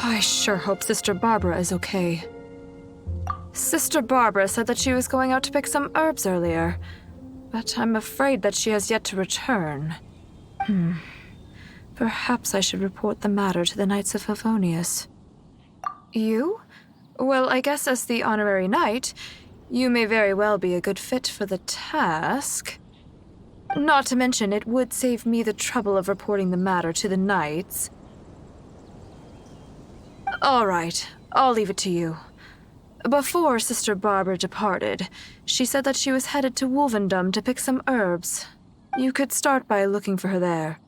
I sure hope Sister Barbara is okay. Sister Barbara said that she was going out to pick some herbs earlier, but I'm afraid that she has yet to return. Perhaps I should report the matter to the Knights of Favonius. You? Well, I guess as the honorary knight, you may very well be a good fit for the task. Not to mention, it would save me the trouble of reporting the matter to the knights. All right, I'll leave it to you. Before Sister Barbara departed, she said that she was headed to Wolvendom to pick some herbs. You could start by looking for her there.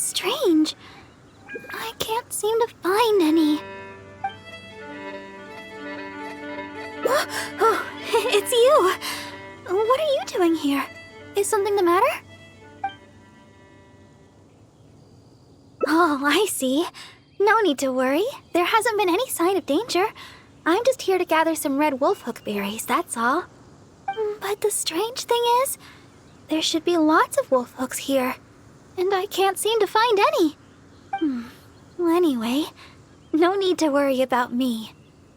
Strange. I can't seem to find any. Oh, it's you! What are you doing here? Is something the matter? Oh, I see. No need to worry. There hasn't been any sign of danger. I'm just here to gather some red wolfhook berries, that's all. But the strange thing is, there should be lots of wolfhooks here. And I can't seem to find any. Well, anyway, no need to worry about me.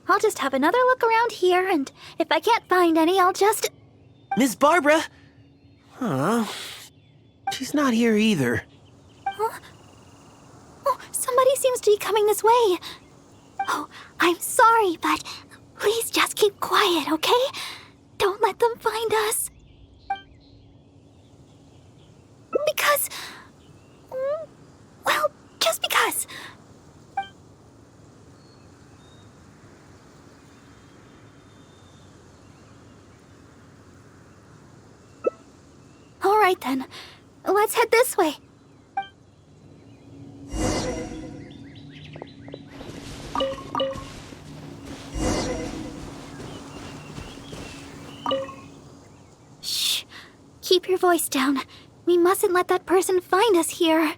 I'll just have another look around here, and if I can't find any, I'll just... Miss Barbara? Huh? She's not here either. Huh? Oh, somebody seems to be coming this way. Oh, I'm sorry, but please just keep quiet, okay? Don't let them find us. Because... well, just because. All right then, let's head this way. Shh, keep your voice down. We mustn't let that person find us here.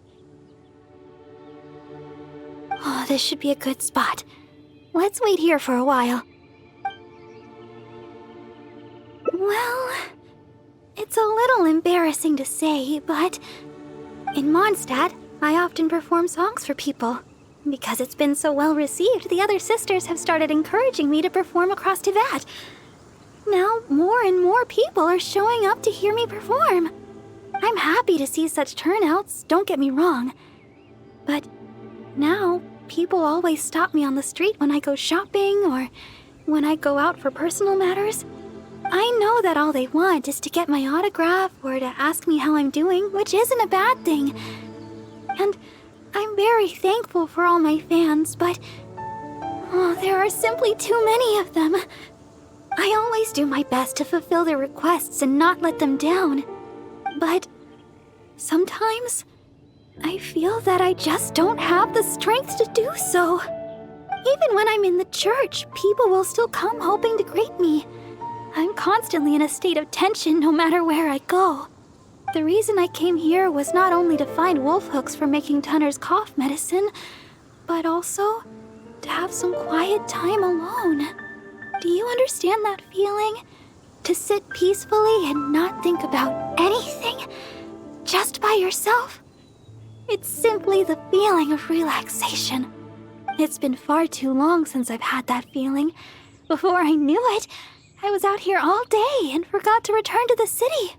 Oh, this should be a good spot. Let's wait here for a while. Well, it's a little embarrassing to say, but in Mondstadt, I often perform songs for people. Because it's been so well received, the other sisters have started encouraging me to perform across Tivat. Now, more and more people are showing up to hear me perform. I'm happy to see such turnouts, don't get me wrong. But now, people always stop me on the street when I go shopping or when I go out for personal matters. I know that all they want is to get my autograph or to ask me how I'm doing, which isn't a bad thing. And I'm very thankful for all my fans, but there are simply too many of them. I always do my best to fulfill their requests and not let them down. But sometimes I feel that I just don't have the strength to do so. Even when I'm in the church, people will still come hoping to greet me. I'm constantly in a state of tension no matter where I go. The reason I came here was not only to find wolfhooks for making Tunner's cough medicine, but also to have some quiet time alone. Do you understand that feeling? To sit peacefully and not think about anything, just by yourself? It's simply the feeling of relaxation. It's been far too long since I've had that feeling. Before I knew it, I was out here all day and forgot to return to the city.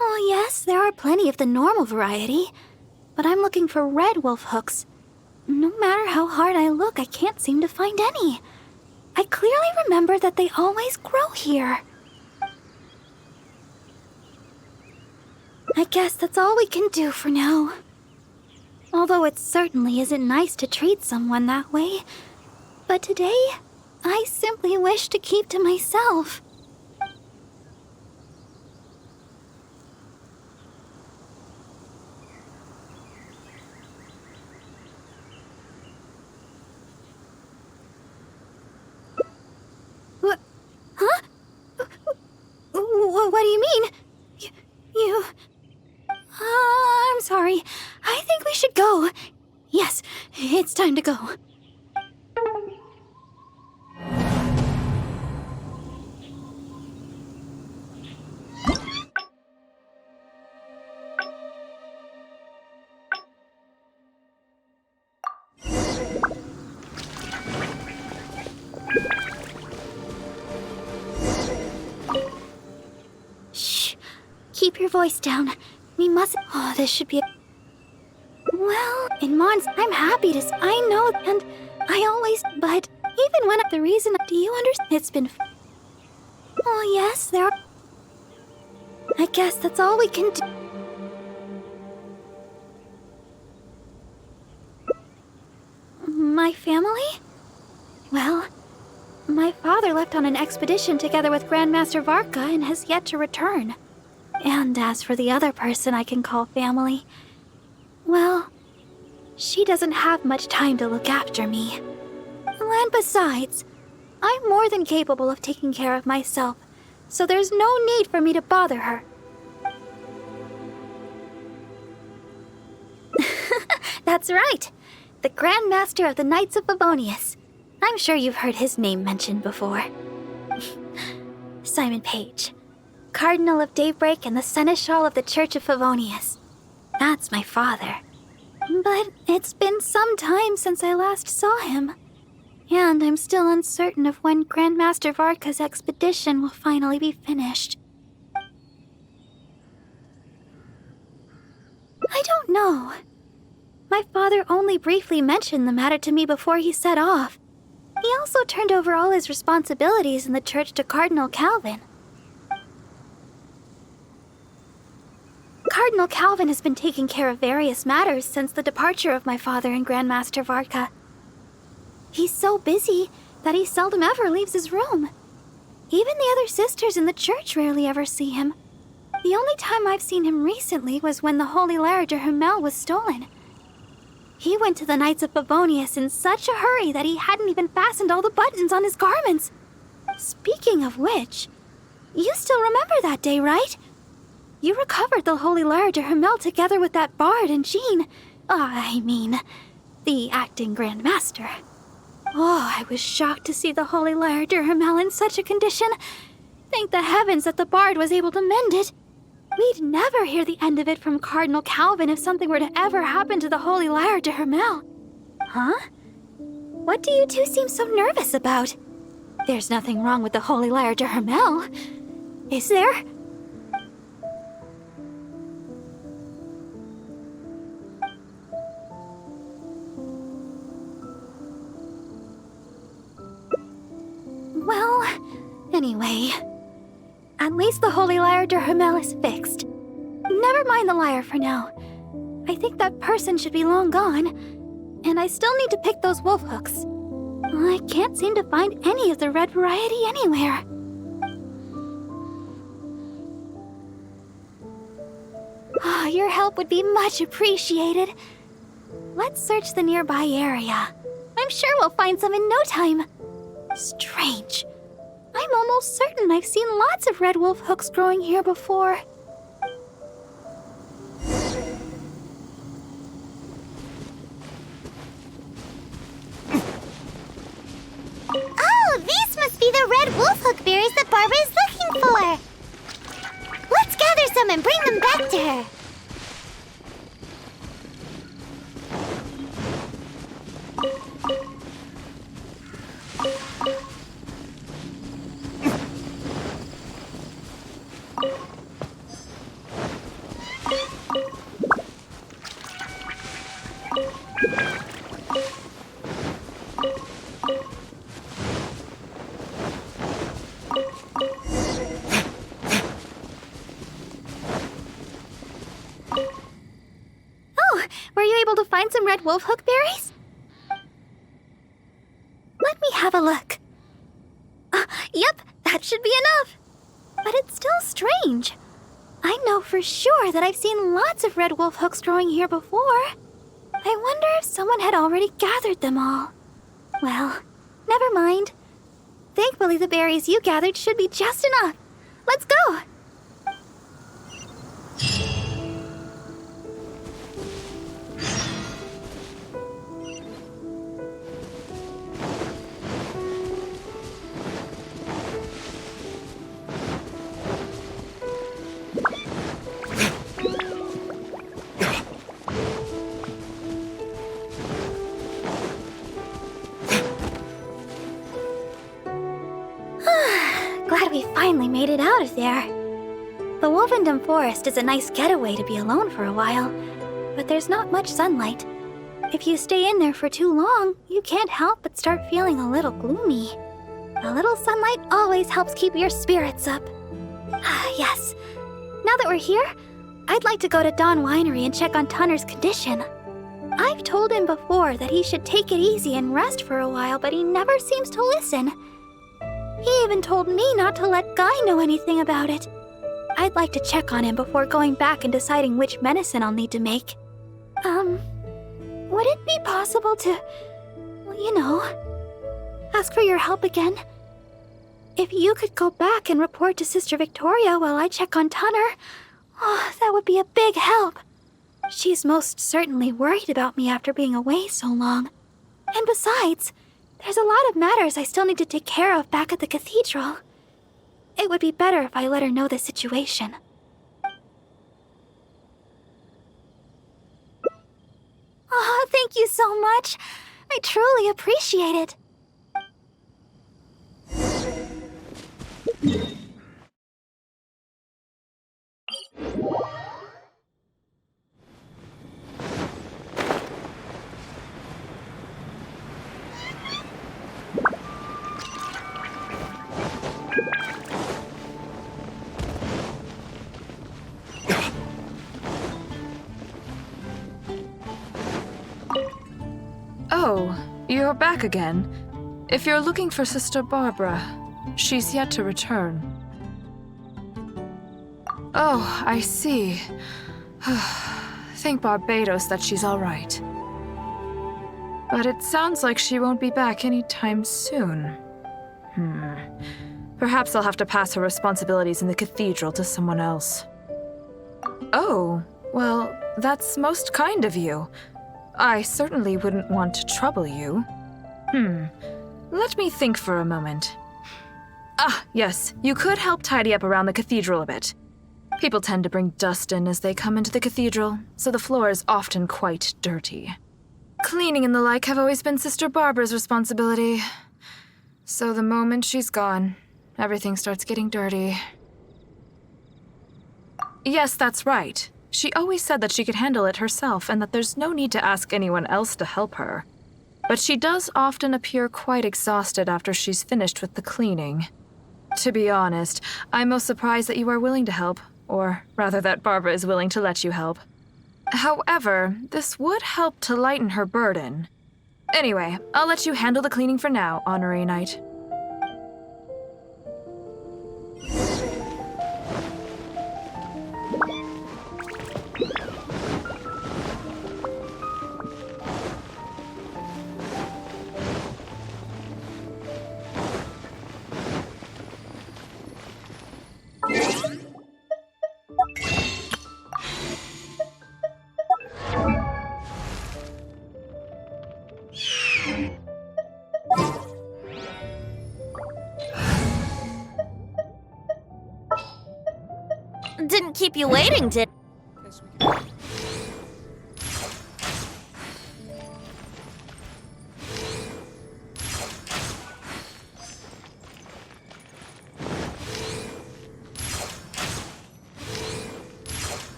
Oh yes, there are plenty of the normal variety, but I'm looking for red wolfhooks. No matter how hard I look, I can't seem to find any. I clearly remember that they always grow here. I guess that's all we can do for now. Although it certainly isn't nice to treat someone that way. But today, I simply wish to keep to myself. What? Huh? What do you mean? You... I'm sorry. I think we should go. Yes, it's time to go. Shh. Keep your voice down. We mustn't... Oh, this should be a... Well, in Mons, I'm happy to... I know, and I always... But even when... The reason... Do you understand? It's been... Oh, yes, there are... I guess that's all we can do. My family? Well, my father left on an expedition together with Grandmaster Varka and has yet to return. And as for the other person I can call family, well, she doesn't have much time to look after me. And besides, I'm more than capable of taking care of myself, so there's no need for me to bother her. That's right, the Grandmaster of the Knights of Favonius. I'm sure you've heard his name mentioned before. Simon Page. Cardinal of Daybreak and the Seneschal of the Church of Favonius. That's my father. But it's been some time since I last saw him. And I'm still uncertain of when Grandmaster Varka's expedition will finally be finished. I don't know. My father only briefly mentioned the matter to me before he set off. He also turned over all his responsibilities in the church to Cardinal Calvin. Cardinal Calvin has been taking care of various matters since the departure of my father and Grandmaster Varka. He's so busy that he seldom ever leaves his room. Even the other sisters in the church rarely ever see him. The only time I've seen him recently was when the Holy Laird de Hummel was stolen. He went to the Knights of Favonius in such a hurry that he hadn't even fastened all the buttons on his garments. Speaking of which, you still remember that day, right? You recovered the Holy Laird de Hummel together with that bard and Jean. The acting Grand Master. Oh, I was shocked to see the Holy Laird de Hummel in such a condition. Thank the heavens that the bard was able to mend it. We'd never hear the end of it from Cardinal Calvin if something were to ever happen to the Holy Lyre de Hermel. Huh? What do you two seem so nervous about? There's nothing wrong with the Holy Lyre de Hermel, is there? Well, anyway, at least the Holy Lyre de Hermel is fixed. Never mind the lyre for now. I think that person should be long gone, and I still need to pick those wolfhooks. I can't seem to find any of the red variety anywhere. Your help would be much appreciated. Let's search the nearby area. I'm sure we'll find some in no time. Strange. I'm almost certain I've seen lots of red wolfhooks growing here before. Oh, these must be the red wolfhook berries that Barbara is looking for. Let's gather some and bring them back to her. Oh, were you able to find some red wolfhook berries? Let me have a look. Yep, that should be enough. But it's still strange. I know for sure that I've seen lots of red wolfhooks growing here before. I wonder if someone had already gathered them all. Well, never mind. Thankfully, the berries you gathered should be just enough. Let's go! Glad we finally made it out of there. The Wolvendom Forest is a nice getaway to be alone for a while, but there's not much sunlight. If you stay in there for too long, you can't help but start feeling a little gloomy. A little sunlight always helps keep your spirits up. Yes. Now that we're here, I'd like to go to Dawn Winery and check on Tunner's condition. I've told him before that he should take it easy and rest for a while, but he never seems to listen. He even told me not to let Guy know anything about it. I'd like to check on him before going back and deciding which medicine I'll need to make. Would it be possible to, ask for your help again? If you could go back and report to Sister Victoria while I check on Tunner, that would be a big help. She's most certainly worried about me after being away so long. And besides, there's a lot of matters I still need to take care of back at the Cathedral. It would be better if I let her know the situation. Thank you so much. I truly appreciate it. Oh, you're back again. If you're looking for Sister Barbara, she's yet to return. Oh, I see. Thank Barbados that she's all right. But it sounds like she won't be back anytime soon. Perhaps I'll have to pass her responsibilities in the Cathedral to someone else. Oh, well, that's most kind of you. I certainly wouldn't want to trouble you. Let me think for a moment. Yes, you could help tidy up around the Cathedral a bit. People tend to bring dust in as they come into the cathedral, so the floor is often quite dirty. Cleaning and the like have always been Sister Barbara's responsibility. So the moment she's gone, everything starts getting dirty. Yes, that's right. She always said that she could handle it herself and that there's no need to ask anyone else to help her. But she does often appear quite exhausted after she's finished with the cleaning. To be honest, I'm most surprised that you are willing to help, or rather that Barbara is willing to let you help. However, this would help to lighten her burden. Anyway, I'll let you handle the cleaning for now, Honorary Knight. Didn't keep you waiting, did...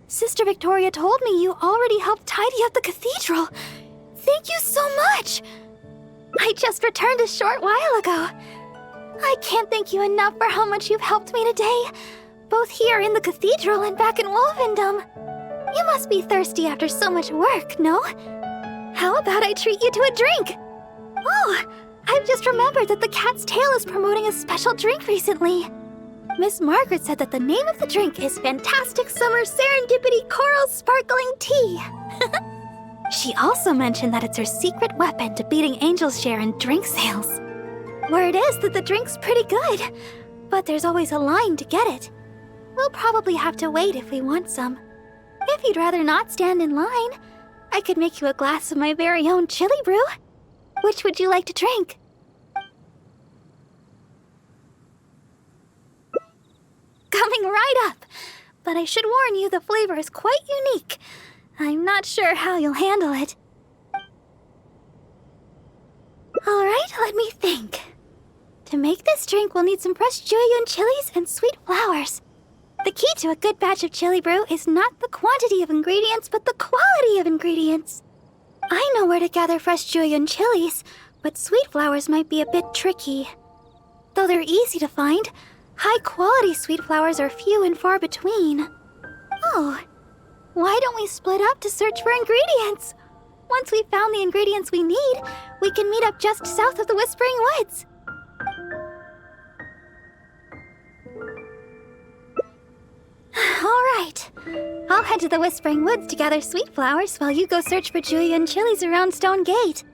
Sister Victoria told me you already helped tidy up the cathedral. Thank you so much. I just returned a short while ago. I can't thank you enough for how much you've helped me today, both here in the cathedral and back in Wolfendom. You must be thirsty after so much work, no? How about I treat you to a drink? Oh, I've just remembered that the Cat's Tail is promoting a special drink recently. Miss Margaret said that the name of the drink is Fantastic Summer Serendipity Coral Sparkling Tea. She also mentioned that it's her secret weapon to beating Angel's share in drink sales. Word is that the drink's pretty good, but there's always a line to get it. We'll probably have to wait if we want some. If you'd rather not stand in line, I could make you a glass of my very own chili brew. Which would you like to drink? Coming right up! But I should warn you, the flavor is quite unique. I'm not sure how you'll handle it. Alright, let me think. To make this drink, we'll need some fresh jueyun chilies and sweet flowers. The key to a good batch of chili brew is not the quantity of ingredients, but the quality of ingredients. I know where to gather fresh jueyun chilies, but sweet flowers might be a bit tricky. Though they're easy to find, high-quality sweet flowers are few and far between. Oh, why don't we split up to search for ingredients? Once we've found the ingredients we need, we can meet up just south of the Whispering Woods. All right. I'll head to the Whispering Woods to gather sweet flowers while you go search for jueyun chilies around Stone Gate.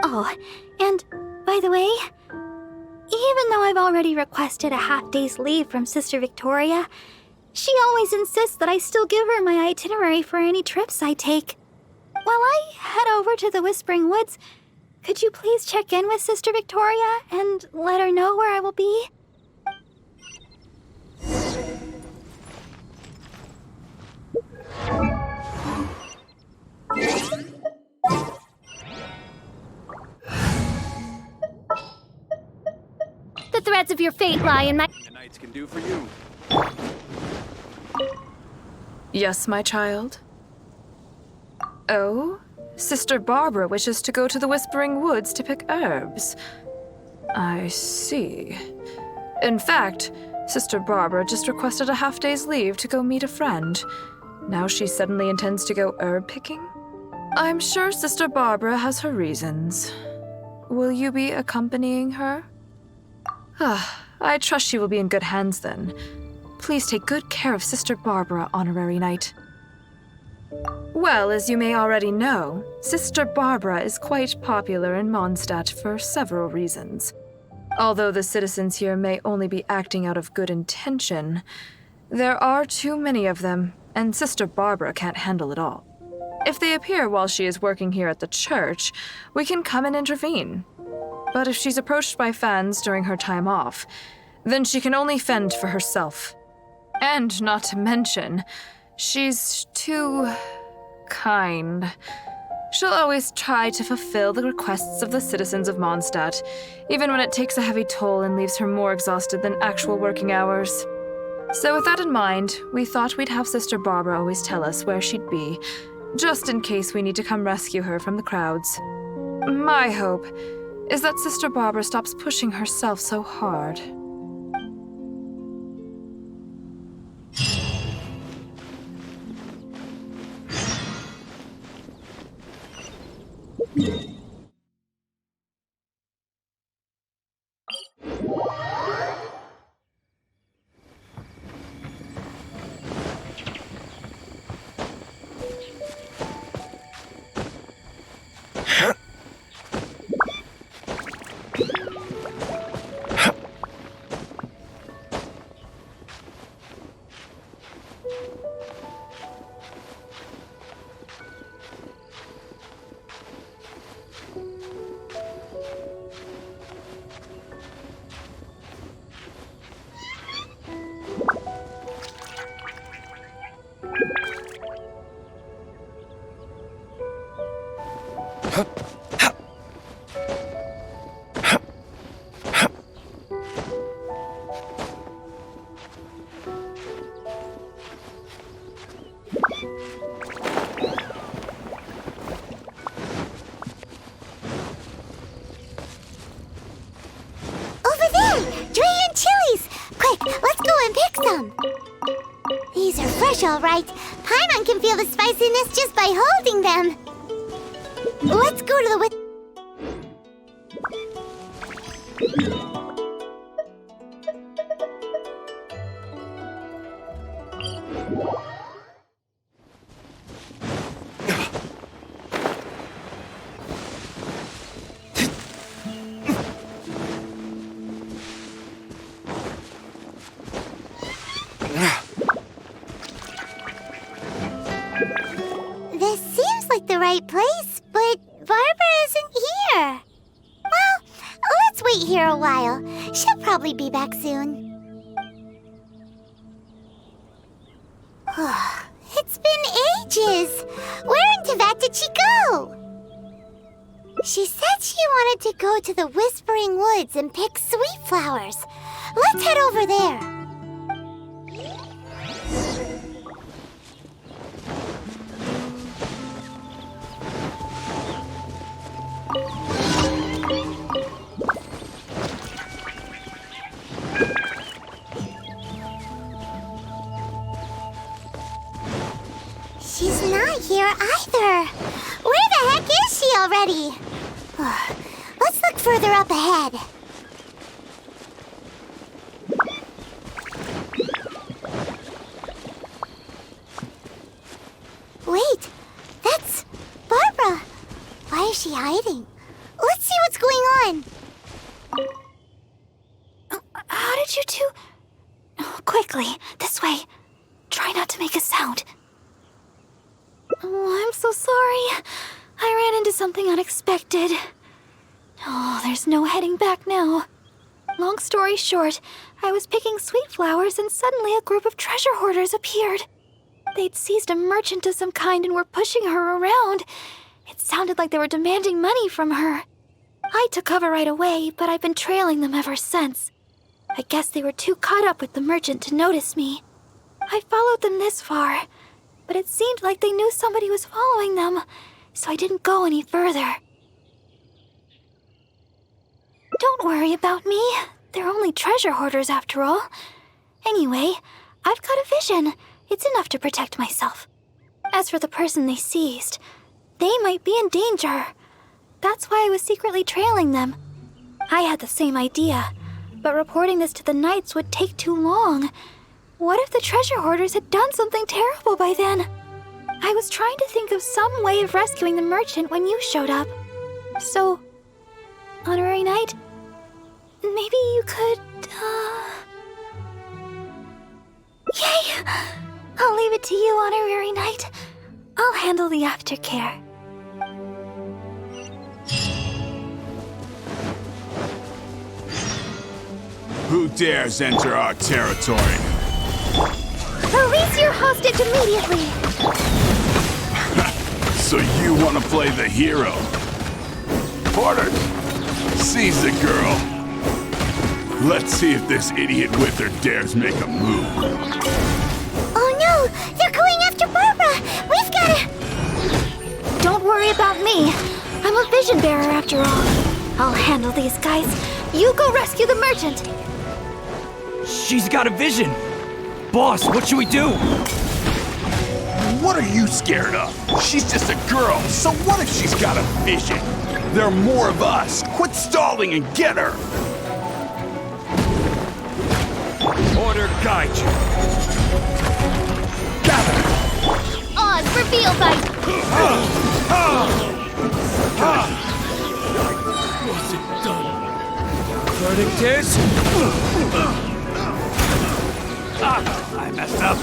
Oh, and by the way, even though I've already requested a half-day's leave from Sister Victoria, she always insists that I still give her my itinerary for any trips I take. While I head over to the Whispering Woods, could you please check in with Sister Victoria and let her know where I will be? The threads of your fate lie in my... The knights can do for you. Yes, my child? Oh? Sister Barbara wishes to go to the Whispering Woods to pick herbs. I see. In fact, Sister Barbara just requested a half-day's leave to go meet a friend. Now she suddenly intends to go herb picking? I'm sure Sister Barbara has her reasons. Will you be accompanying her? I trust she will be in good hands then. Please take good care of Sister Barbara, Honorary Knight. Well, as you may already know, Sister Barbara is quite popular in Mondstadt for several reasons. Although the citizens here may only be acting out of good intention, there are too many of them, and Sister Barbara can't handle it all. If they appear while she is working here at the church, we can come and intervene. But if she's approached by fans during her time off, then she can only fend for herself. And not to mention, she's too kind. She'll always try to fulfill the requests of the citizens of Mondstadt, even when it takes a heavy toll and leaves her more exhausted than actual working hours. So with that in mind, we thought we'd have Sister Barbara always tell us where she'd be, just in case we need to come rescue her from the crowds. My hope is that Sister Barbara stops pushing herself so hard. These are fresh, all right. Paimon can feel the spiciness just by holding them. Let's go to the This seems like the right place, but Barbara isn't here. Well, let's wait here a while. She'll probably be back soon. It's been ages. Where in Teyvat did she go? She said she wanted to go to the Whispering Woods and pick sweet flowers. Let's head over there. She's not here either. Where the heck is she already? Let's look further up ahead. Wait, that's Barbara. Why is she hiding? Let's see what's going on. How did you two... Quickly, this way. Try not to make a sound. Oh, I'm so sorry. I ran into something unexpected. Oh, there's no heading back now. Long story short, I was picking sweet flowers and suddenly a group of treasure hoarders appeared. They'd seized a merchant of some kind and were pushing her around. It sounded like they were demanding money from her. I took cover right away, but I've been trailing them ever since. I guess they were too caught up with the merchant to notice me. I followed them this far, but it seemed like they knew somebody was following them, so I didn't go any further. Don't worry about me. They're only treasure hoarders after all. Anyway, I've got a vision. It's enough to protect myself. As for the person they seized, they might be in danger. That's why I was secretly trailing them. I had the same idea, but reporting this to the Knights would take too long. What if the treasure hoarders had done something terrible by then? I was trying to think of some way of rescuing the merchant when you showed up. So, Honorary Knight, maybe you could, Yay! I'll leave it to you, Honorary Knight. I'll handle the aftercare. Who dares enter our territory? Release your hostage immediately! So you want to play the hero? Hoarder, seize the girl. Let's see if this idiot with her dares make a move. Oh no! They're going after Barbara! We've gotta... Don't worry about me. I'm a vision bearer after all. I'll handle these guys. You go rescue the merchant. She's got a vision! Boss, what should we do? What are you scared of? She's just a girl, so what if she's got a vision? There are more of us. Quit stalling and get her! Order guide you. Gather! Oz, reveal by... What's it done? Verdict is... I messed up.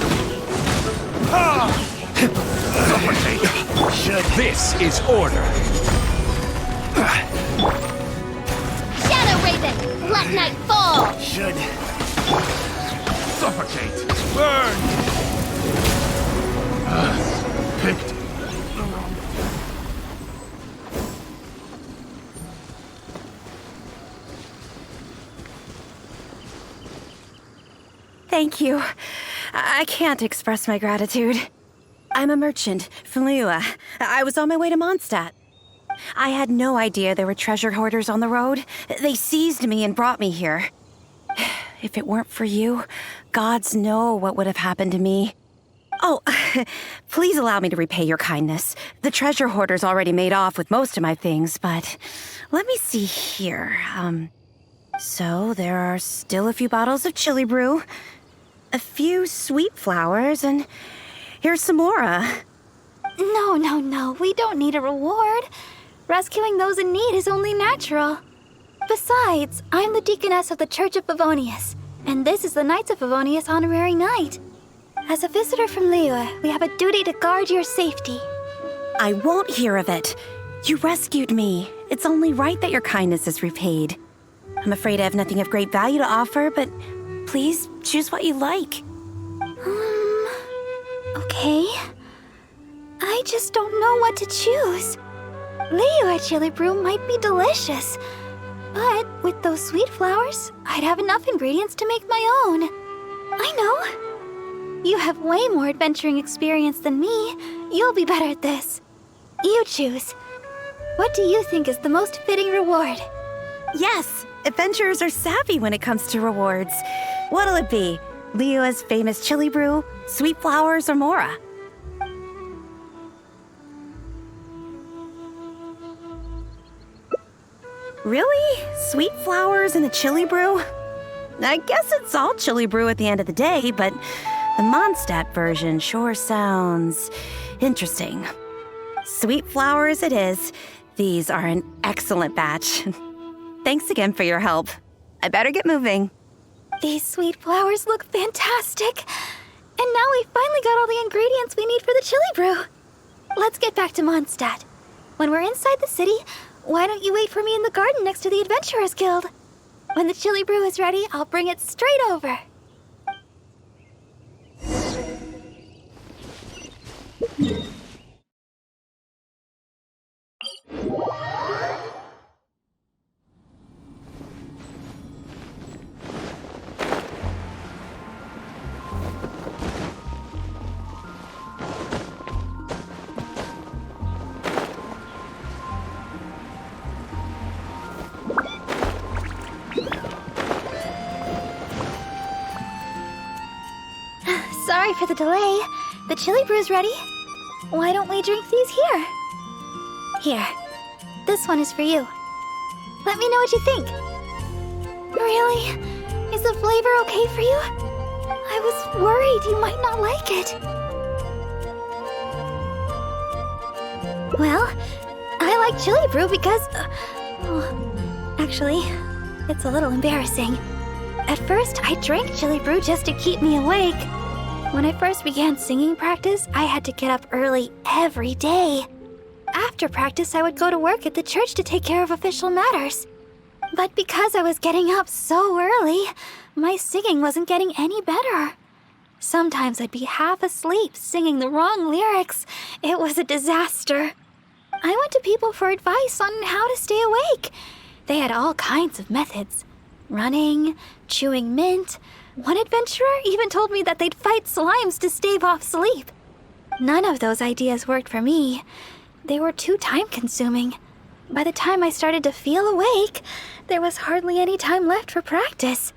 This is order. Shadow Raven, let night fall! Should suffocate. Burn. Picked. Thank you. I can't express my gratitude. I'm a merchant from Liyue. I was on my way to Mondstadt. I had no idea there were treasure hoarders on the road. They seized me and brought me here. If it weren't for you, gods know what would have happened to me. Oh, please allow me to repay your kindness. The treasure hoarders already made off with most of my things, but let me see here. So there are still a few bottles of chili brew, a few sweet flowers, and here's some more. No. We don't need a reward. Rescuing those in need is only natural. Besides, I'm the deaconess of the Church of Favonius, and this is the Knights of Favonius Honorary Knight. As a visitor from Liyue, we have a duty to guard your safety. I won't hear of it. You rescued me. It's only right that your kindness is repaid. I'm afraid I have nothing of great value to offer, but please choose what you like. Okay. I just don't know what to choose. Liyue chili brew might be delicious, but with those sweet flowers, I'd have enough ingredients to make my own. I know. You have way more adventuring experience than me. You'll be better at this. You choose. What do you think is the most fitting reward? Yes, adventurers are savvy when it comes to rewards. What'll it be? Liyue's famous chili brew, sweet flowers, or Mora? Really? Sweet flowers and a chili brew? I guess it's all chili brew at the end of the day, but the Mondstadt version sure sounds interesting. Sweet flowers it is. These are an excellent batch. Thanks again for your help. I better get moving. These sweet flowers look fantastic. And now we finally got all the ingredients we need for the chili brew. Let's get back to Mondstadt. When we're inside the city, why don't you wait for me in the garden next to the Adventurers Guild? When the chili brew is ready, I'll bring it straight over. Sorry for the delay. The chili brew's ready. Why don't we drink these here? Here. This one is for you. Let me know what you think. Really? Is the flavor okay for you? I was worried you might not like it. Well, I like chili brew because... actually, It's a little embarrassing. At first, I drank chili brew just to keep me awake. When I first began singing practice, I had to get up early every day. After practice, I would go to work at the church to take care of official matters. But because I was getting up so early, my singing wasn't getting any better. Sometimes I'd be half asleep singing the wrong lyrics. It was a disaster. I went to people for advice on how to stay awake. They had all kinds of methods. Running, chewing mint. One adventurer even told me that they'd fight slimes to stave off sleep. None of those ideas worked for me. They were too time-consuming. By the time I started to feel awake, there was hardly any time left for practice.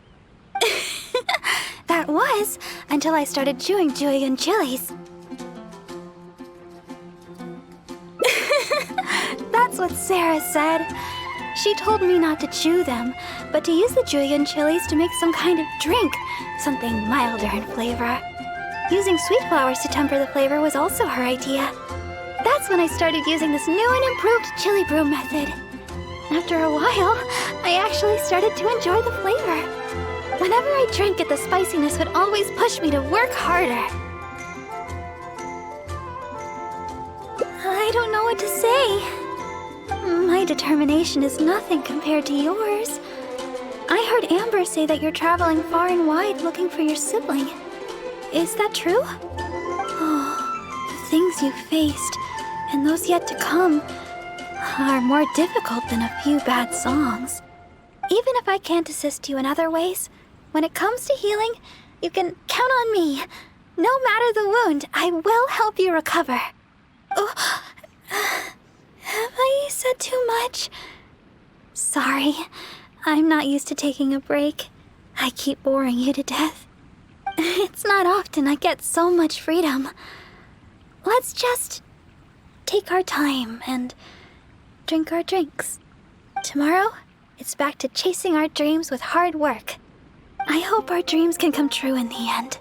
That was until I started chewing julienne chilies. That's what Sarah said. She told me not to chew them, but to use the julienne chilies to make some kind of drink, something milder in flavor. Using sweet flowers to temper the flavor was also her idea. That's when I started using this new and improved chili brew method. After a while, I actually started to enjoy the flavor. Whenever I drank it, the spiciness would always push me to work harder. I don't know what to say. My determination is nothing compared to yours. I heard Amber say that you're traveling far and wide looking for your sibling. Is that true? Oh, the things you faced, and those yet to come, are more difficult than a few bad songs. Even if I can't assist you in other ways, when it comes to healing, you can count on me. No matter the wound, I will help you recover. Oh, have I said too much? Sorry, I'm not used to taking a break. I keep boring you to death. It's not often I get so much freedom. Let's just take our time and drink our drinks. Tomorrow, it's back to chasing our dreams with hard work. I hope our dreams can come true in the end.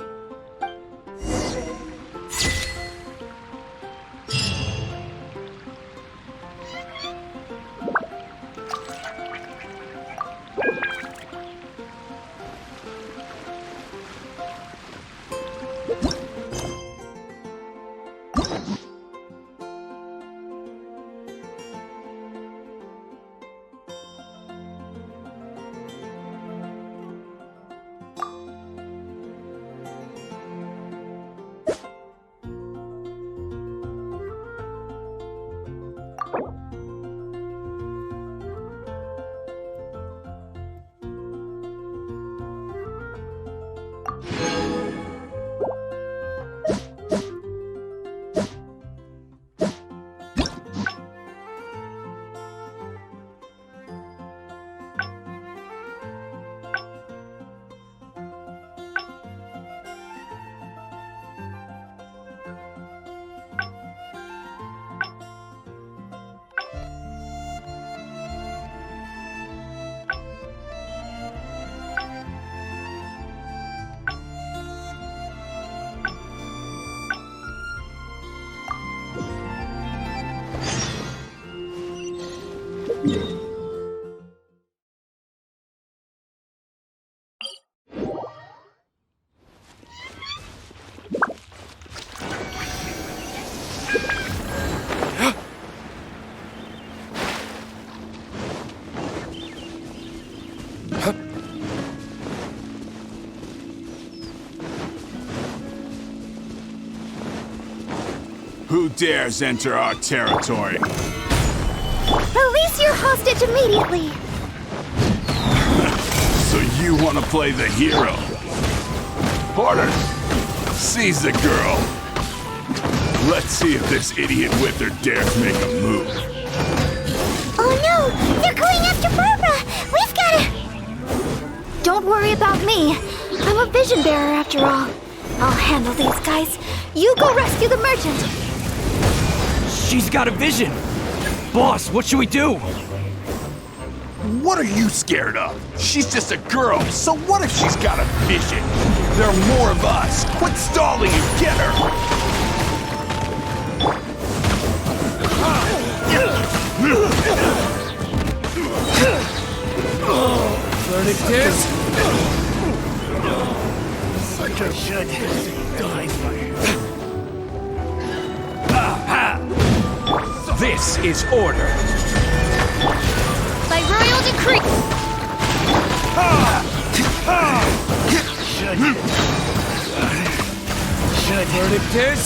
Who dares enter our territory? Release your hostage immediately! So you want to play the hero? Hoarder, seize the girl. Let's see if this idiot Wither dares make a move. Oh no! They're going after Barbara! We've gotta... Don't worry about me. I'm a vision bearer after all. I'll handle these guys. You go rescue the merchant. She's got a vision! Boss, what should we do? What are you scared of? She's just a girl, so what if she's got a vision? There are more of us. Quit stalling and get her! is... Like I should. This is order. By royal decree! Should. Verdict is...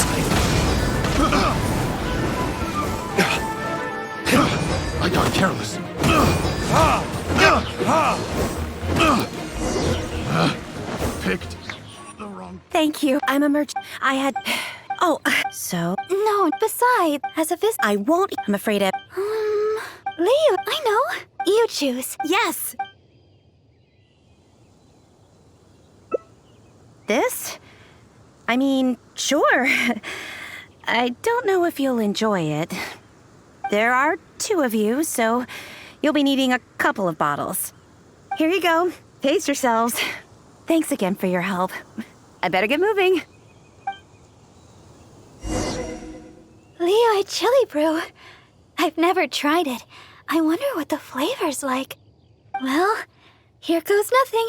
I got careless. Picked the wrong... Thank you. I'm a merchant. I had... Oh, so... No, besides, as a I won't... I'm afraid of... Leo, I know. You choose. Yes! This? I mean, sure. I don't know if you'll enjoy it. There are 2 of you, so you'll be needing a couple of bottles. Here you go. Taste yourselves. Thanks again for your help. I better get moving. Leo, a chili brew. I've never tried it. I wonder what the flavor's like. Well, here goes nothing.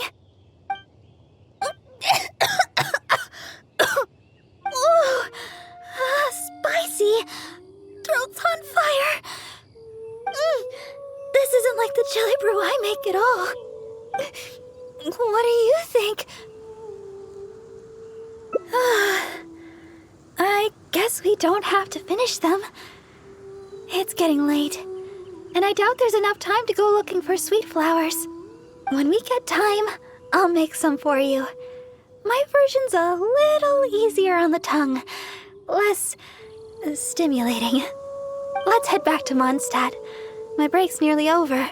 Ooh, spicy. Throat's on fire. This isn't like the chili brew I make at all. What do you think? I guess we don't have to finish them. It's getting late, and I doubt there's enough time to go looking for sweet flowers. When we get time, I'll make some for you. My version's a little easier on the tongue, less stimulating. Let's head back to Mondstadt. My break's nearly over.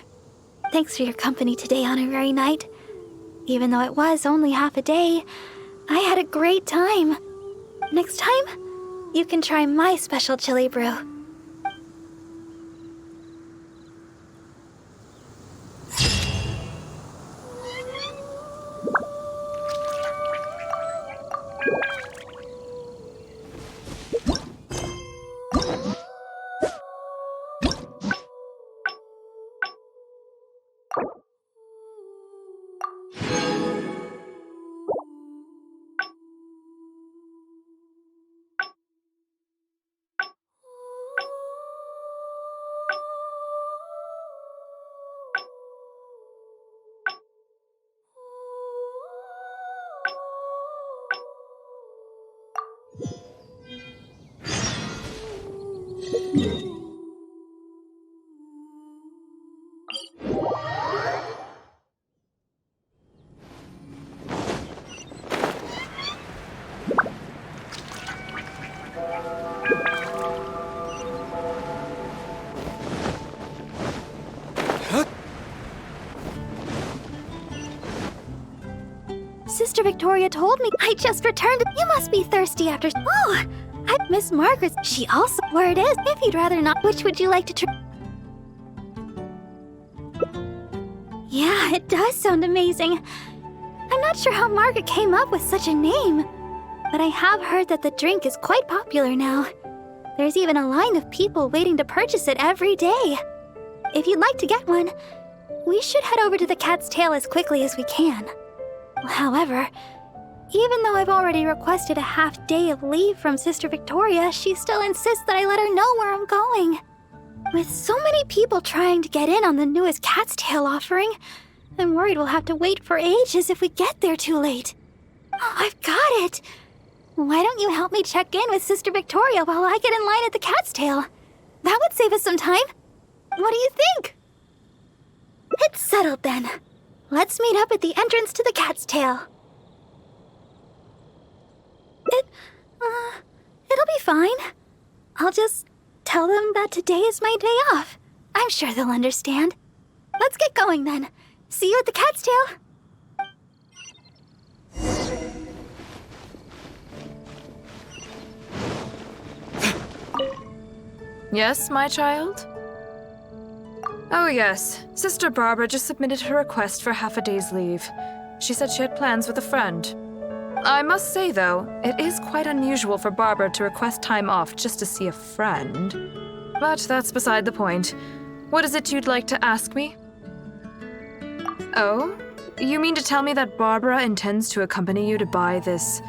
Thanks for your company today, Honorary Knight. Even though it was only half a day, I had a great time. Next time, you can try my special chili brew. Sister Victoria told me I just returned. You must be thirsty after... Oh, I Miss Margaret. She also... Where it is, if you'd rather not. Which would you like to try? Yeah, it does sound amazing. I'm not sure how Margaret came up with such a name, but I have heard that the drink is quite popular now. There's even a line of people waiting to purchase it every day. If you'd like to get one, we should head over to the Cat's Tail as quickly as we can. However, even though I've already requested a half day of leave from Sister Victoria, she still insists that I let her know where I'm going. With so many people trying to get in on the newest Cat's Tail offering, I'm worried we'll have to wait for ages if we get there too late. Oh, I've got it! Why don't you help me check in with Sister Victoria while I get in line at the Cat's Tail? That would save us some time. What do you think? It's settled then. Let's meet up at the entrance to the Cat's Tail. It'll be fine. I'll just tell them that today is my day off. I'm sure they'll understand. Let's get going then. See you at the Cat's Tail. Yes, my child? Oh yes, Sister Barbara just submitted her request for half a day's leave. She said she had plans with a friend. I must say, though, it is quite unusual for Barbara to request time off just to see a friend. But that's beside the point. What is it you'd like to ask me? Oh, You mean to tell me that Barbara intends to accompany you to buy this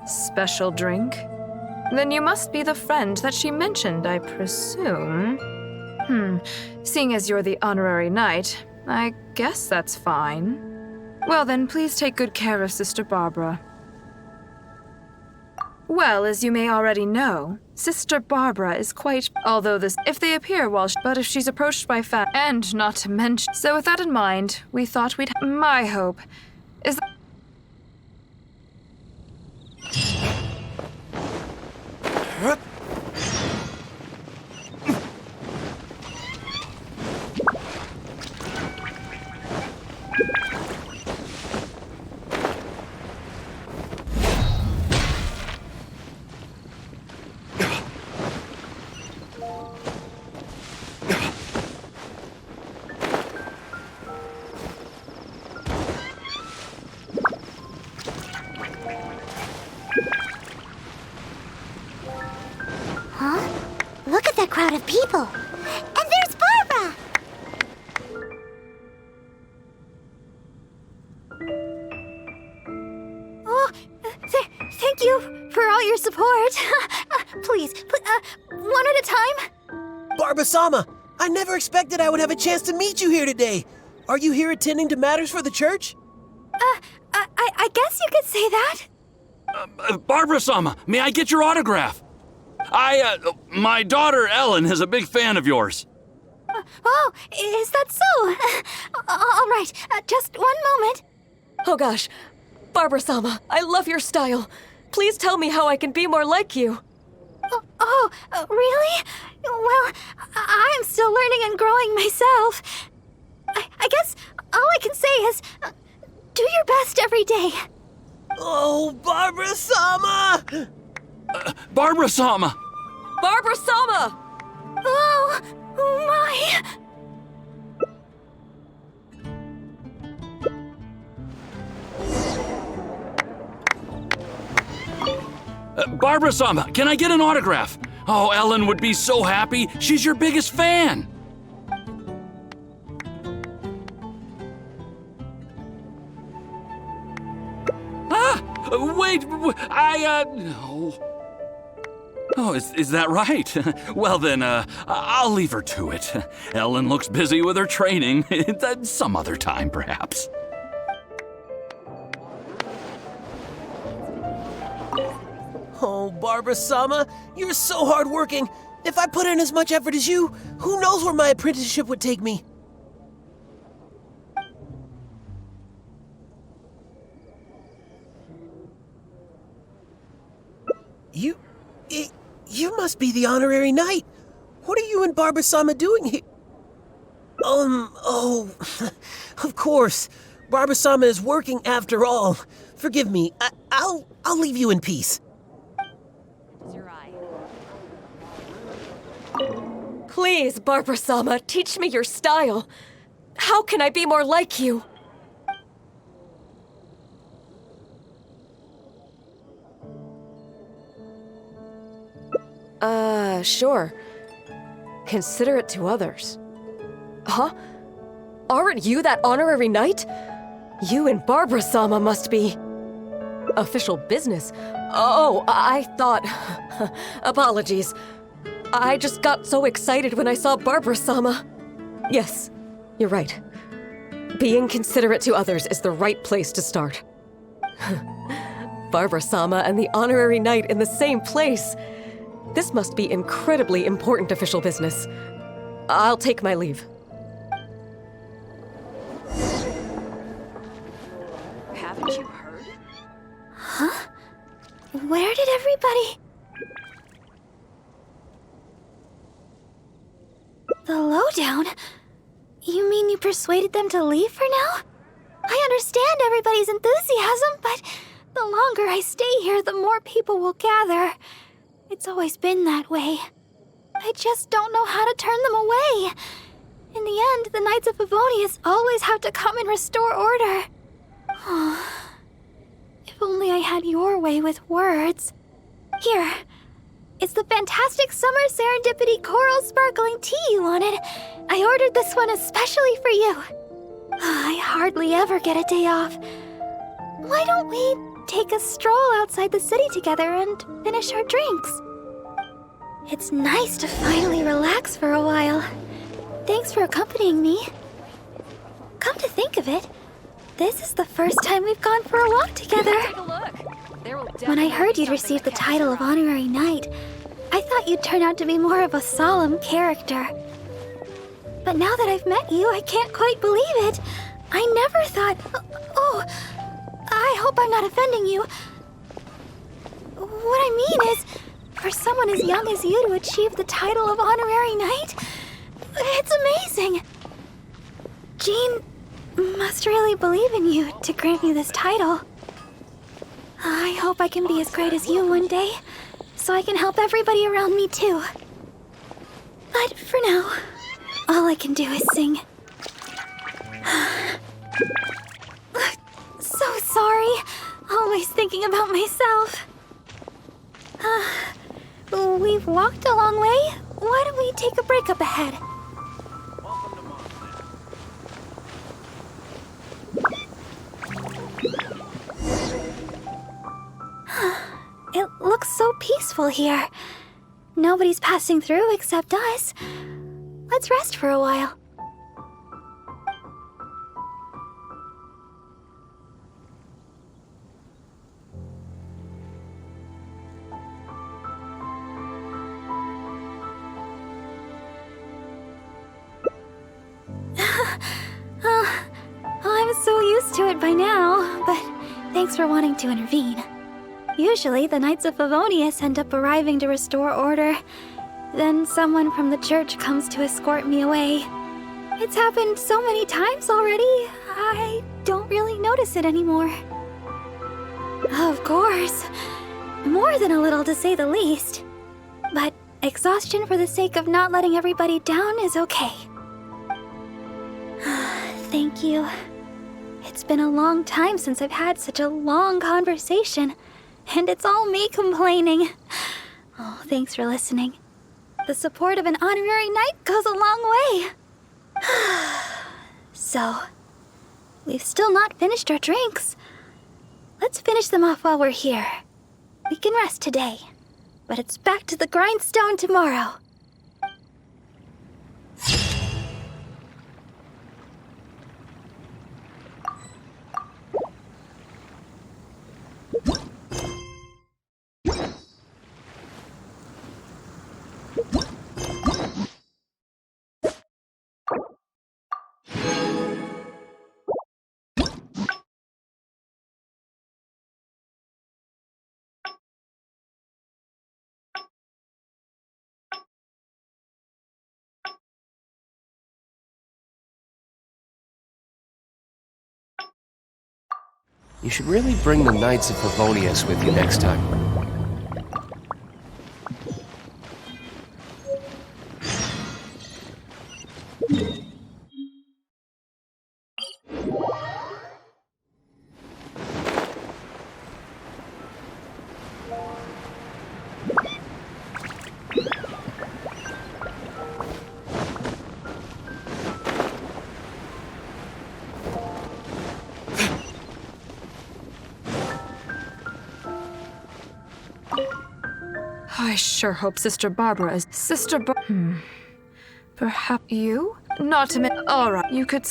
special drink? Then you must be the friend that she mentioned, I presume. Seeing as you're the honorary knight, I guess that's fine. Well then, please take good care of Sister Barbara. Well, as you may already know, Sister Barbara is quite... if they appear but if she's approached by and not to mention... So with that in mind, we thought we'd... My hope is that... Look at that crowd of people. And there's Barbara! Oh, thank you for all your support. Please, one at a time. Barbara-sama, I never expected I would have a chance to meet you here today. Are you here attending to matters for the church? I guess you could say that. Barbara-sama, may I get your autograph? My daughter Ellen is a big fan of yours. Oh, is that so? All right, just one moment. Oh gosh, Barbara-sama, I love your style. Please tell me how I can be more like you. Really? Well, I'm still learning and growing myself. I guess all I can say is, do your best every day. Oh, Barbara-sama! Barbara-sama! Barbara-sama! Oh, my! Barbara-sama, can I get an autograph? Oh, Ellen would be so happy. She's your biggest fan. Wait, no. Oh, is that right? Well then, I'll leave her to it. Ellen looks busy with her training. Some other time, perhaps. Oh, Barbara-sama, you're so hardworking. If I put in as much effort as you, who knows where my apprenticeship would take me? You must be the honorary knight. What are you and Barbara-sama doing here? Of course. Barbara-sama is working after all. Forgive me. I'll leave you in peace. Please, Barbara-sama, teach me your style. How can I be more like you? Sure. Considerate to others. Huh? Aren't you that honorary knight? You and Barbara-sama must be... official business. Oh, I thought... Apologies. I just got so excited when I saw Barbara-sama. Yes, you're right. Being considerate to others is the right place to start. Barbara-sama and the honorary knight in the same place. This must be incredibly important official business. I'll take my leave. Haven't you heard? Huh? Where did everybody... The lowdown? You mean you persuaded them to leave for now? I understand everybody's enthusiasm, but the longer I stay here, the more people will gather. It's always been that way. I just don't know how to turn them away. In the end, the Knights of Favonius always have to come and restore order. If only I had your way with words. Here. It's the fantastic summer serendipity coral sparkling tea you wanted. I ordered this one especially for you. I hardly ever get a day off. Why don't we take a stroll outside the city together and finish our drinks? It's nice to finally relax for a while. Thanks for accompanying me. Come to think of it, this is the first time we've gone for a walk together. Take a look. When I heard you'd received the title of Honorary Knight, I thought you'd turn out to be more of a solemn character. But now that I've met you, I can't quite believe it. I never thought... Oh, I hope I'm not offending you. What I mean is, for someone as young as you to achieve the title of Honorary Knight, it's amazing. Jean must really believe in you to grant you this title. I hope I can be as great as you one day, so I can help everybody around me too. But for now, all I can do is sing. So sorry, always thinking about myself. We've walked a long way. Why don't we take a break up ahead? It looks so peaceful here. Nobody's passing through except us. Let's rest for a while. I'm so used to it by now, but thanks for wanting to intervene. Usually, the Knights of Favonius end up arriving to restore order. Then someone from the church comes to escort me away. It's happened so many times already, I don't really notice it anymore. Of course. More than a little, to say the least. But exhaustion for the sake of not letting everybody down is okay. Thank you. It's been a long time since I've had such a long conversation. And it's all me complaining. Oh, thanks for listening. The support of an honorary knight goes a long way. So, we've still not finished our drinks. Let's finish them off while we're here. We can rest today, but it's back to the grindstone tomorrow. You should really bring the Knights of Favonius with you next time. I sure hope Sister Barbara is... Perhaps you? Not to mention... Alright, you could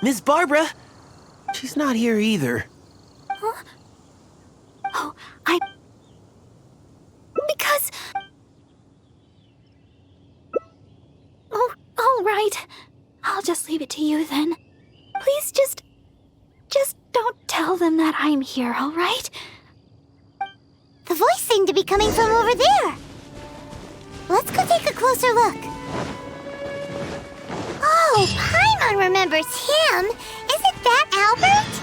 Miss Barbara? She's not here either. Huh? Oh, Because... Oh, all right. I'll just leave it to you then. Please just don't tell them that I'm here, all right? The voice seemed to be coming from over there. Let's go take a closer look. Oh, Paimon remembers him. Isn't that Albert?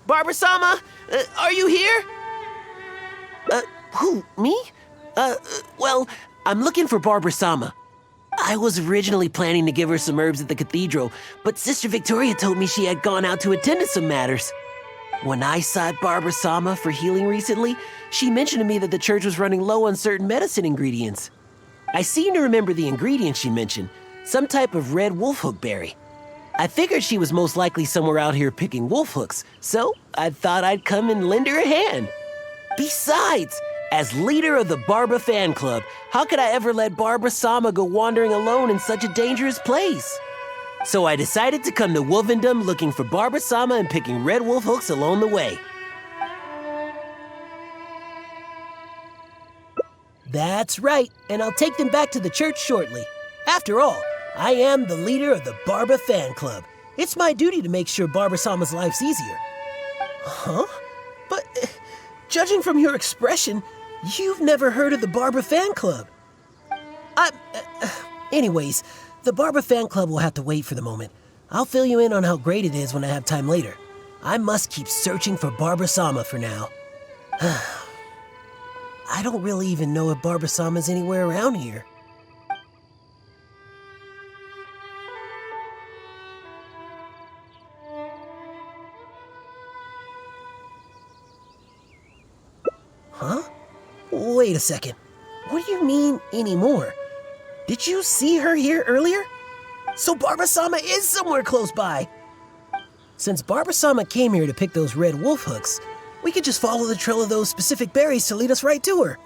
Barbara-sama, are you here? Who, me? Well, I'm looking for Barbara-sama. I was originally planning to give her some herbs at the Cathedral, but Sister Victoria told me she had gone out to attend to some matters. When I sought Barbara-sama for healing recently, she mentioned to me that the church was running low on certain medicine ingredients. I seem to remember the ingredients she mentioned, some type of red wolfhook berry. I figured she was most likely somewhere out here picking wolfhooks, so I thought I'd come and lend her a hand. Besides, as leader of the Barba fan club, how could I ever let Barbara-sama go wandering alone in such a dangerous place? So I decided to come to Wolvendom looking for Barbara-sama and picking red wolfhooks along the way. That's right, and I'll take them back to the church shortly. After all, I am the leader of the Barba fan club. It's my duty to make sure Barbara-sama's life's easier. Huh? But, judging from your expression, you've never heard of the Barba fan club. Anyways, the Barba fan club will have to wait for the moment. I'll fill you in on how great it is when I have time later. I must keep searching for Barbara-sama for now. I don't really even know if Barbara-sama's anywhere around here. Huh? Wait a second. What do you mean, anymore? Did you see her here earlier? So Barbara-sama is somewhere close by. Since Barbara-sama came here to pick those red wolfhooks, we could just follow the trail of those specific berries to lead us right to her.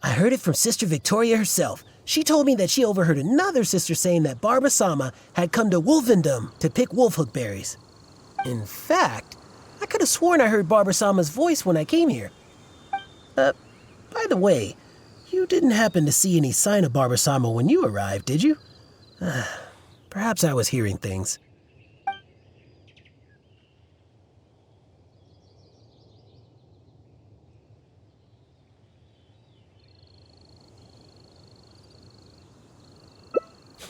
I heard it from Sister Victoria herself. She told me that she overheard another sister saying that Barbara-sama had come to Wolvendom to pick wolfhook berries. In fact, I could have sworn I heard Barbara-sama's voice when I came here. By the way, you didn't happen to see any sign of Barbara-sama when you arrived, did you? Perhaps I was hearing things.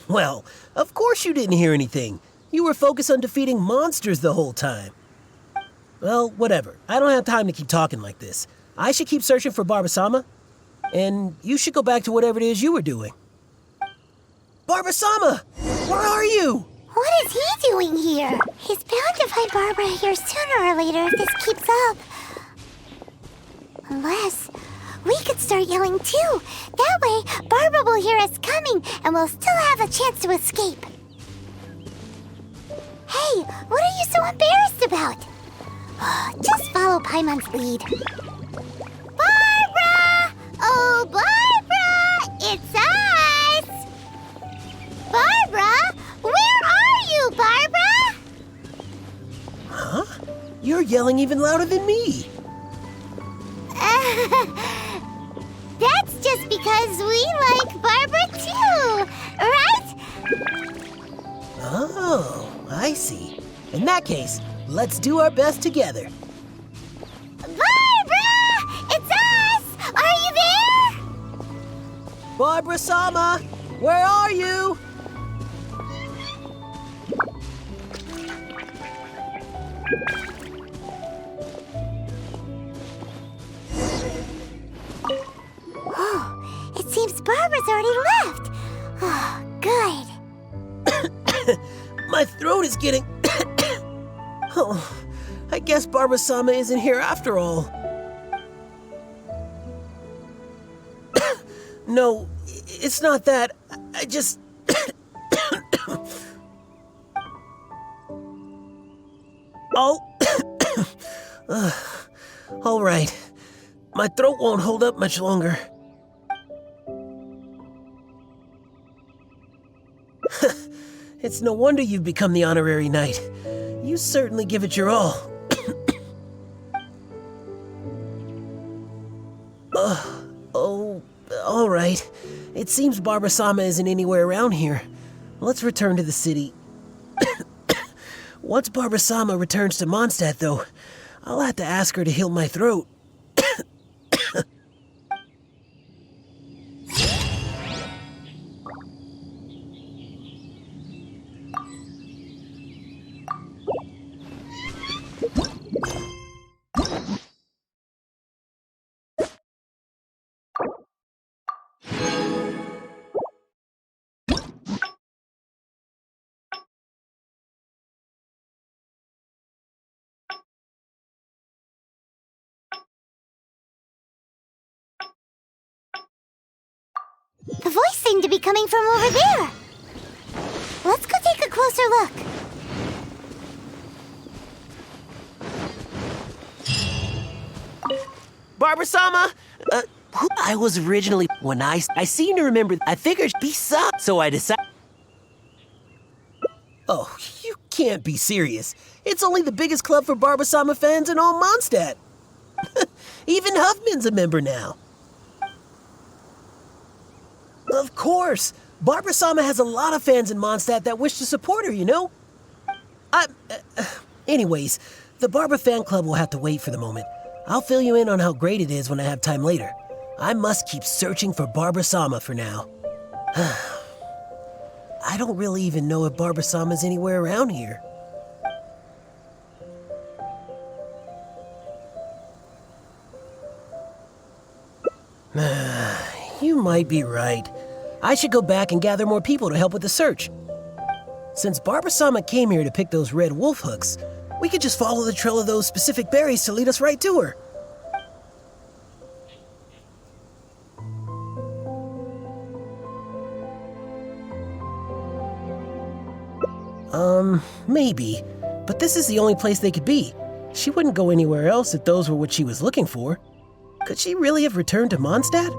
Well, of course you didn't hear anything. You were focused on defeating monsters the whole time. Well, whatever. I don't have time to keep talking like this. I should keep searching for Barbara-sama, and you should go back to whatever it is you were doing. Barbara-sama! Where are you? What is he doing here? He's bound to find Barbara here sooner or later if this keeps up. Unless we could start yelling too. That way, Barbara will hear us coming and we'll still have a chance to escape. Hey, what are you so embarrassed about? Just follow Paimon's lead. Barbara! Oh, Barbara! It's us! Barbara? Where are you, Barbara? Huh? You're yelling even louder than me. That's just because we like Barbara too, right? Oh, I see. In that case, let's do our best together. Barbara! It's us! Are you there? Barbara-sama, where are you? Oh, it seems Barbara's already left. Oh, good. My throat is getting... Oh, I guess Barbara-sama isn't here after all. No, it's not that. I just... Oh. All right. My throat won't hold up much longer. It's no wonder you've become the honorary knight. You certainly give it your all. Oh, all right. It seems Barbara-sama isn't anywhere around here. Let's return to the city. Once Barbara-sama returns to Mondstadt, though, I'll have to ask her to heal my throat. The voice seemed to be coming from over there. Let's go take a closer look. Barbara-sama! I was originally... When I seem to remember... I figured be sucked, so I decided... Oh, you can't be serious. It's only the biggest club for Barbara-sama fans in all Mondstadt. Even Huffman's a member now. Of course. Barbara-sama has a lot of fans in Mondstadt that wish to support her, you know? Anyways, the Barbara fan club will have to wait for the moment. I'll fill you in on how great it is when I have time later. I must keep searching for Barbara-sama for now. I don't really even know if Barbara-sama's anywhere around here. You might be right. I should go back and gather more people to help with the search. Since Barbara-sama came here to pick those red wolfhooks, we could just follow the trail of those specific berries to lead us right to her. Maybe. But this is the only place they could be. She wouldn't go anywhere else if those were what she was looking for. Could she really have returned to Mondstadt?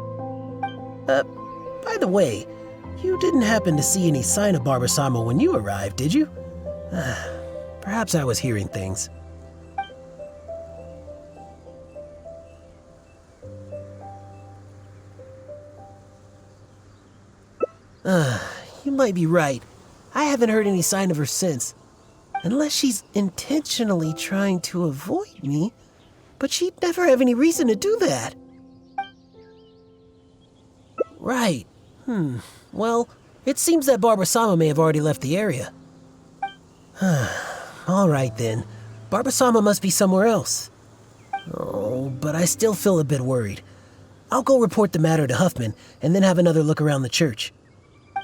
By the way, you didn't happen to see any sign of Barbara-sama when you arrived, did you? Perhaps I was hearing things. You might be right. I haven't heard any sign of her since. Unless she's intentionally trying to avoid me, but she'd never have any reason to do that. Right. Well, it seems that Barbara-sama may have already left the area. All right then. Barbara-sama must be somewhere else. Oh, but I still feel a bit worried. I'll go report the matter to Huffman and then have another look around the church.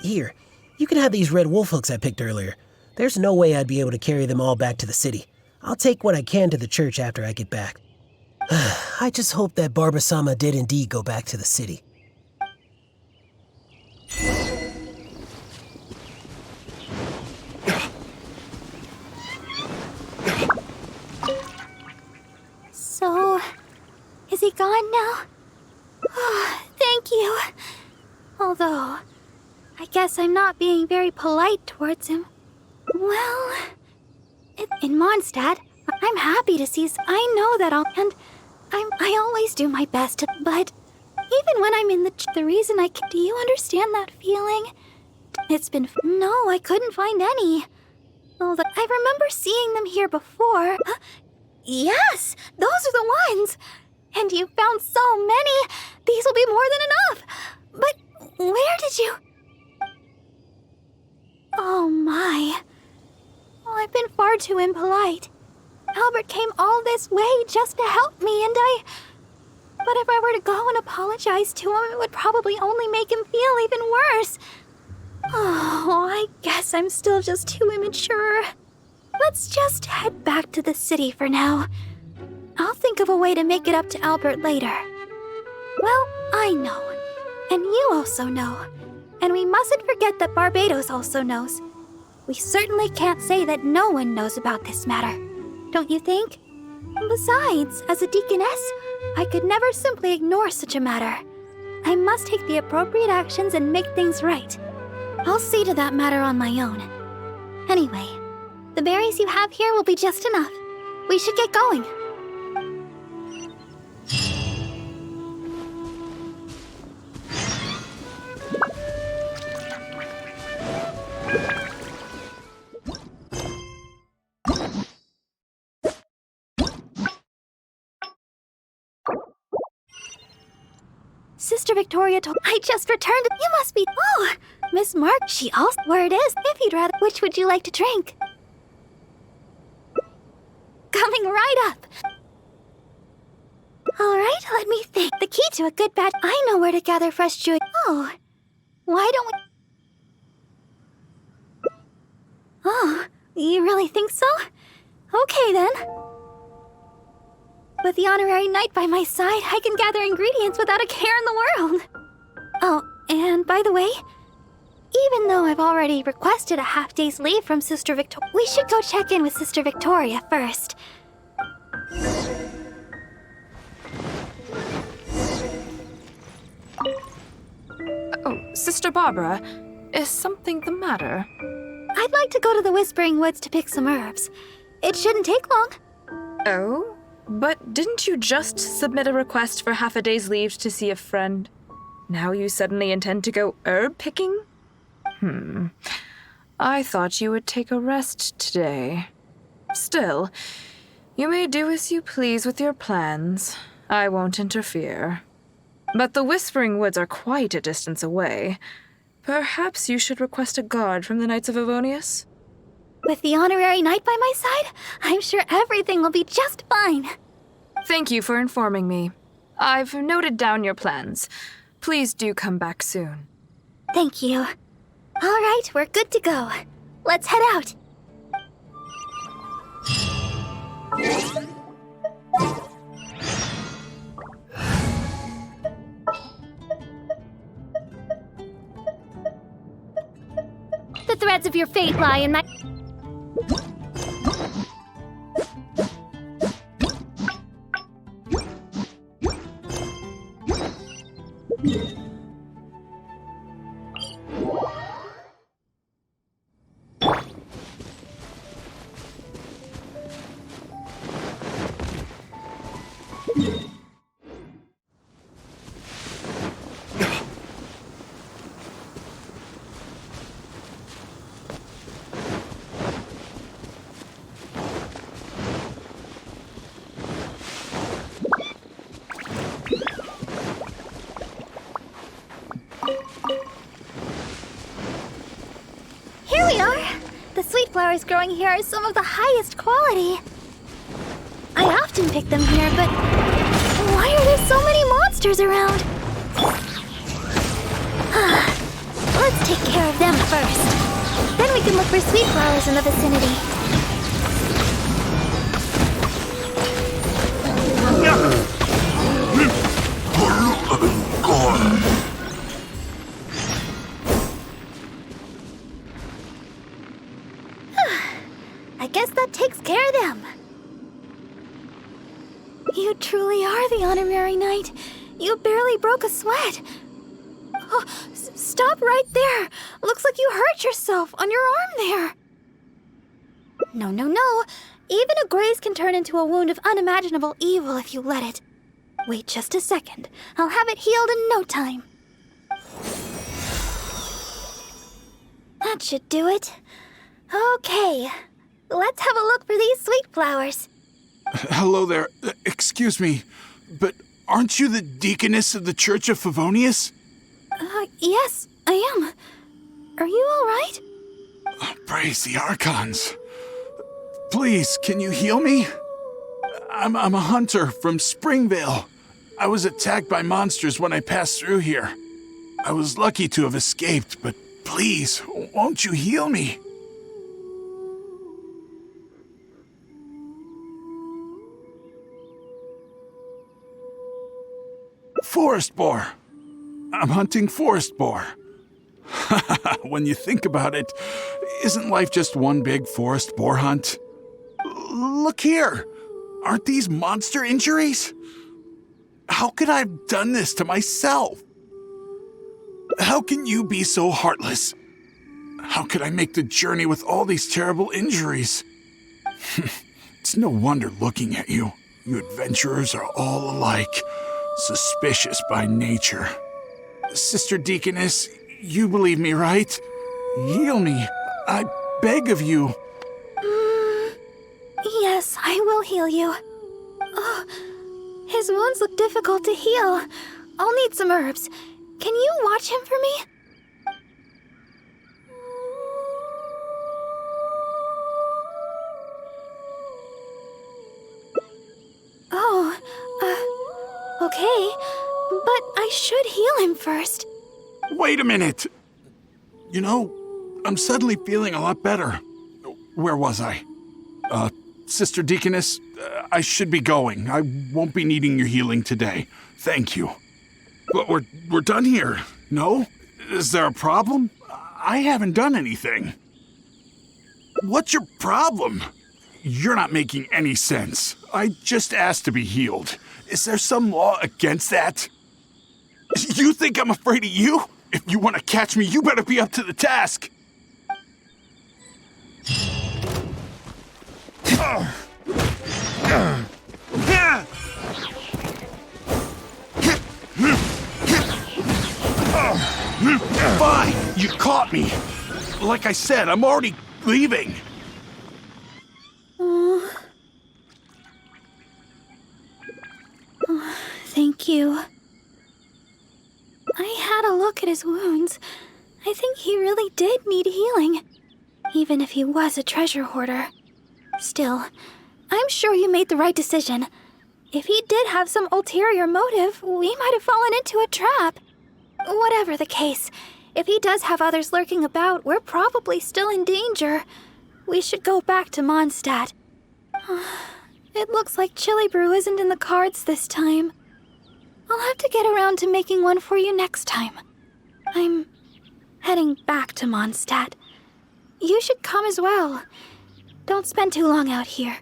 Here, you can have these red wolfhooks I picked earlier. There's no way I'd be able to carry them all back to the city. I'll take what I can to the church after I get back. I just hope that Barbara-sama did indeed go back to the city. So, is he gone now? Oh, thank you. Although, I guess I'm not being very polite towards him. Well, in Mondstadt, I'm happy to see. I know that I always do my best, but even when I'm in the reason do you understand that feeling? It's been, no, I couldn't find any. Although I remember seeing them here before. Yes, those are the ones. And you found so many. These will be more than enough. But where did you? Oh my. Oh, I've been far too impolite. Albert came all this way just to help me, and But if I were to go and apologize to him, it would probably only make him feel even worse. Oh, I guess I'm still just too immature. Let's just head back to the city for now. I'll think of a way to make it up to Albert later. Well, I know. And you also know. And we mustn't forget that Barbados also knows. We certainly can't say that no one knows about this matter, don't you think? Besides, as a deaconess, I could never simply ignore such a matter. I must take the appropriate actions and make things right. I'll see to that matter on my own. Anyway, the berries you have here will be just enough. We should get going. Sister Victoria told I just returned. You must be. Oh, Miss Mark. She also. Where it is. If you'd rather. Which would you like to drink? Coming right up. All right, let me think. The key to a good batch. I know where to gather fresh juice. Oh, why don't we? Oh, you really think so? Okay then. With the honorary knight by my side, I can gather ingredients without a care in the world. Oh, and by the way, even though I've already requested a half-day's leave from Sister Victoria, we should go check in with Sister Victoria first. Oh, Sister Barbara, is something the matter? I'd like to go to the Whispering Woods to pick some herbs. It shouldn't take long. Oh? But didn't you just submit a request for half a day's leave to see a friend? Now you suddenly intend to go herb picking? I thought you would take a rest today. Still, you may do as you please with your plans. I won't interfere. But the Whispering Woods are quite a distance away. Perhaps you should request a guard from the Knights of Avonius? With the honorary knight by my side, I'm sure everything will be just fine. Thank you for informing me. I've noted down your plans. Please do come back soon. Thank you. All right, we're good to go. Let's head out. The threads of your fate lie in my... Here we are! The sweet flowers growing here are some of the highest quality. I often pick them here, but why are there so many monsters around? Let's take care of them first. Then we can look for sweet flowers in the vicinity. I guess that takes care of them. You truly are the honorary knight. You barely broke a sweat. Oh, stop right there. Looks like you hurt yourself on your arm there. No, no, no. Even a graze can turn into a wound of unimaginable evil if you let it. Wait just a second. I'll have it healed in no time. That should do it. Okay. Let's have a look for these sweet flowers. Hello there. Excuse me, but aren't you the deaconess of the Church of Favonius? Yes, I am. Are you all right? Praise the Archons. Please, can you heal me? I'm a hunter from Springvale. I was attacked by monsters when I passed through here. I was lucky to have escaped, but please, won't you heal me? Forest boar. I'm hunting forest boar. When you think about it, isn't life just one big forest boar hunt? Look here! Aren't these monster injuries? How could I have done this to myself? How can you be so heartless? How could I make the journey with all these terrible injuries? It's no wonder looking at you. You adventurers are all alike, suspicious by nature. Sister Deaconess, you believe me, right? Heal me. I beg of you. Yes, I will heal you. Oh, his wounds look difficult to heal. I'll need some herbs. Can you watch him for me? Oh, okay. But I should heal him first. Wait a minute. You know, I'm suddenly feeling a lot better. Where was I? Sister Deaconess, I should be going. I won't be needing your healing today. Thank you. But we're done here, no? Is there a problem? I haven't done anything. What's your problem? You're not making any sense. I just asked to be healed. Is there some law against that? You think I'm afraid of you? If you want to catch me, you better be up to the task. Fine, you caught me. Like I said, I'm already leaving. Thank you. I had a look at his wounds. I think he really did need healing, even if he was a treasure hoarder. Still, I'm sure you made the right decision. If he did have some ulterior motive, we might have fallen into a trap. Whatever the case, if he does have others lurking about, we're probably still in danger. We should go back to Mondstadt. It looks like chili brew isn't in the cards this time. I'll have to get around to making one for you next time. I'm heading back to Mondstadt. You should come as well. Don't spend too long out here.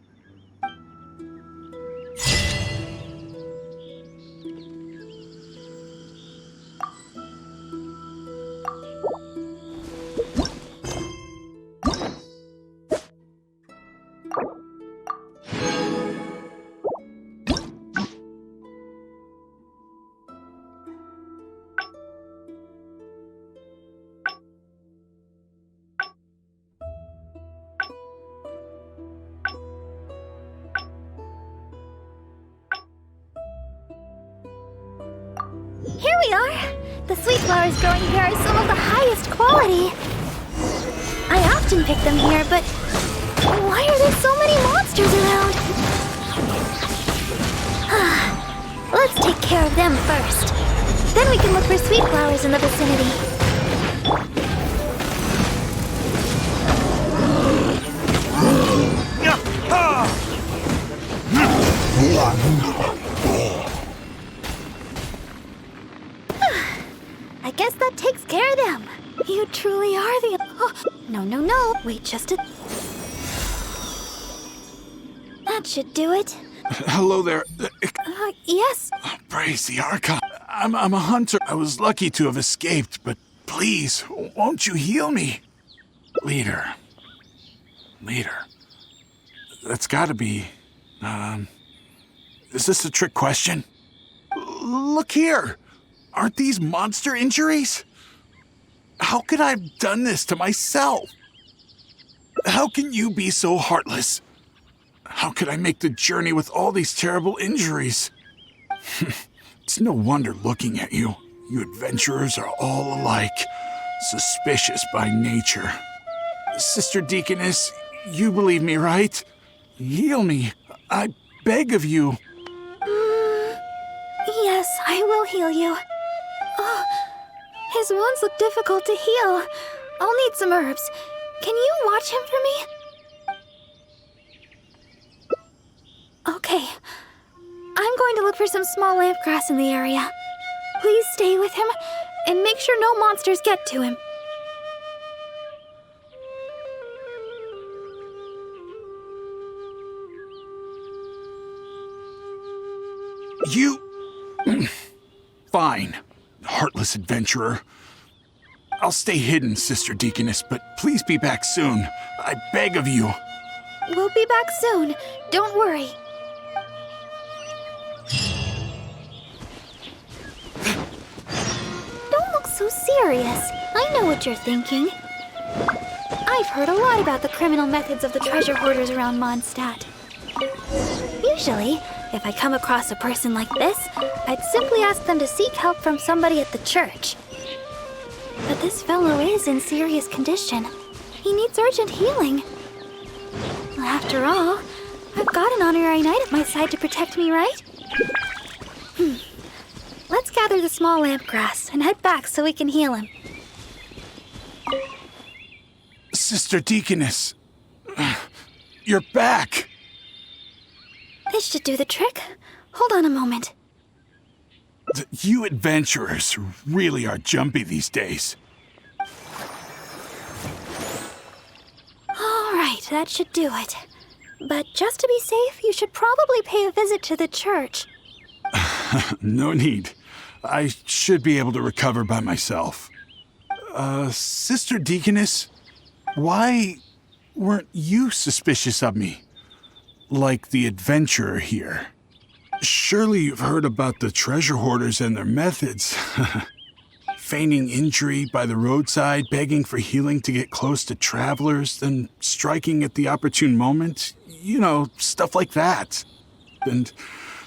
Here we are! The sweet flowers growing here are some of the highest quality. I often pick them here, but why are there so many monsters around? Let's take care of them first. Then we can look for sweet flowers in the vicinity. I guess that takes care of them. You truly are the... Oh, no. Wait just a... That should do it. Hello there. Yes? Praise the Archon. I'm a hunter. I was lucky to have escaped, but please, won't you heal me? Leader. That's gotta be... Is this a trick question? Look here. Aren't these monster injuries? How could I have done this to myself? How can you be so heartless? How could I make the journey with all these terrible injuries? It's no wonder looking at you. You adventurers are all alike, suspicious by nature. Sister Deaconess, you believe me, right? Heal me. I beg of you. Yes, I will heal you. Oh, his wounds look difficult to heal. I'll need some herbs. Can you watch him for me? Okay. I'm going to look for some small lamp grass in the area. Please stay with him and make sure no monsters get to him. You... Fine, heartless adventurer. I'll stay hidden, Sister Deaconess, but please be back soon. I beg of you. We'll be back soon. Don't worry. Don't look so serious. I know what you're thinking. I've heard a lot about the criminal methods of the treasure hoarders around Mondstadt. Usually, if I come across a person like this, I'd simply ask them to seek help from somebody at the church. But this fellow is in serious condition. He needs urgent healing. After all, I've got an honorary knight at my side to protect me, right? Let's gather the small lamp grass and head back so we can heal him. Sister Deaconess, you're back. This should do the trick. Hold on a moment. You adventurers really are jumpy these days. All right, that should do it. But just to be safe, you should probably pay a visit to the church. No need. I should be able to recover by myself. Sister Deaconess, why weren't you suspicious of me? Like the adventurer here. Surely you've heard about the treasure hoarders and their methods. Feigning injury by the roadside, begging for healing to get close to travelers, then striking at the opportune moment. You know, stuff like that. And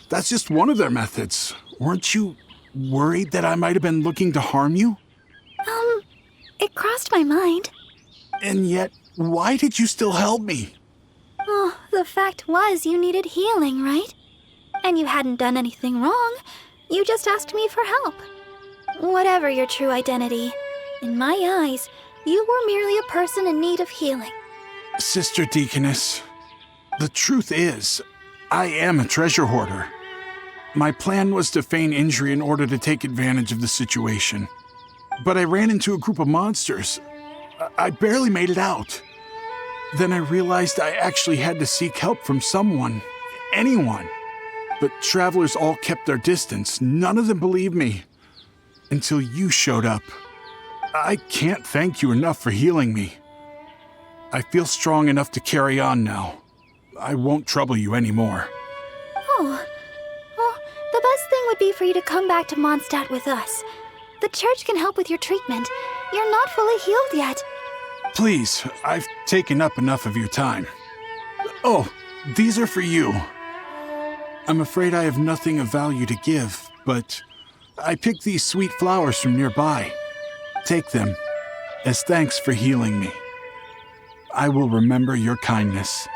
that's just one of their methods. Weren't you worried that I might have been looking to harm you? It crossed my mind. And yet, why did you still help me? Oh, the fact was you needed healing, right? And you hadn't done anything wrong. You just asked me for help. Whatever your true identity, in my eyes, you were merely a person in need of healing. Sister Deaconess, the truth is, I am a treasure hoarder. My plan was to feign injury in order to take advantage of the situation. But I ran into a group of monsters. I barely made it out. Then I realized I actually had to seek help from someone, anyone. But travelers all kept their distance. None of them believed me. Until you showed up. I can't thank you enough for healing me. I feel strong enough to carry on now. I won't trouble you anymore. Oh, well, the best thing would be for you to come back to Mondstadt with us. The church can help with your treatment. You're not fully healed yet. Please, I've taken up enough of your time. Oh, these are for you. I'm afraid I have nothing of value to give, but I picked these sweet flowers from nearby. Take them as thanks for healing me. I will remember your kindness.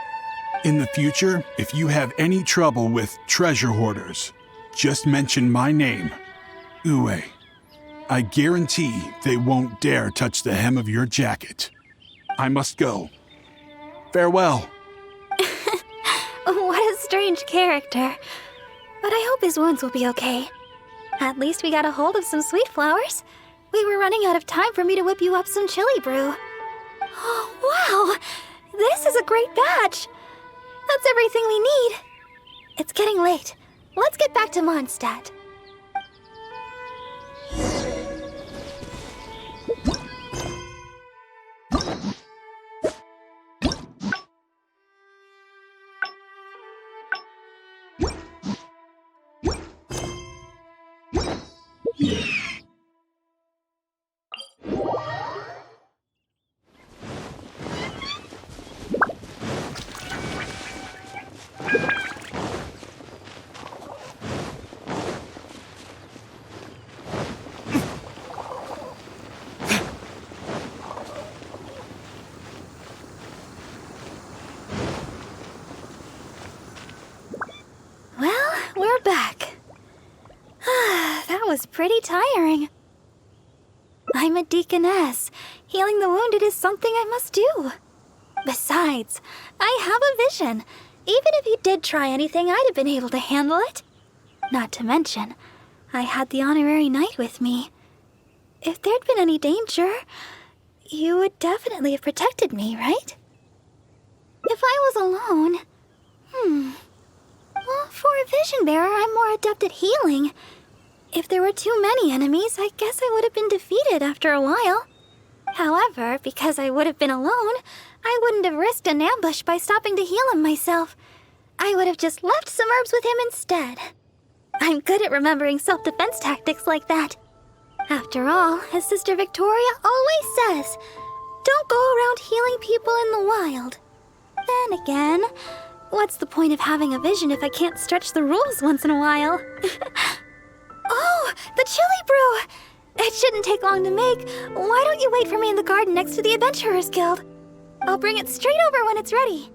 In the future, if you have any trouble with treasure hoarders, just mention my name, Uwe. I guarantee they won't dare touch the hem of your jacket. I must go. Farewell. What a strange character. But I hope his wounds will be okay. At least we got a hold of some sweet flowers. We were running out of time for me to whip you up some chili brew. Oh, wow! This is a great batch. That's everything we need. It's getting late. Let's get back to Mondstadt. We're back. That was pretty tiring. I'm a deaconess. Healing the wounded is something I must do. Besides, I have a vision. Even if you did try anything, I'd have been able to handle it. Not to mention, I had the honorary knight with me. If there'd been any danger, you would definitely have protected me, right? If I was alone... Well, for a potion bearer, I'm more adept at healing. If there were too many enemies, I guess I would have been defeated after a while. However, because I would have been alone, I wouldn't have risked an ambush by stopping to heal him myself. I would have just left some herbs with him instead. I'm good at remembering self-defense tactics like that. After all, as Sister Victoria always says, don't go around healing people in the wild. Then again, what's the point of having a vision if I can't stretch the rules once in a while? Oh, the chili brew! It shouldn't take long to make. Why don't you wait for me in the garden next to the Adventurers Guild? I'll bring it straight over when it's ready.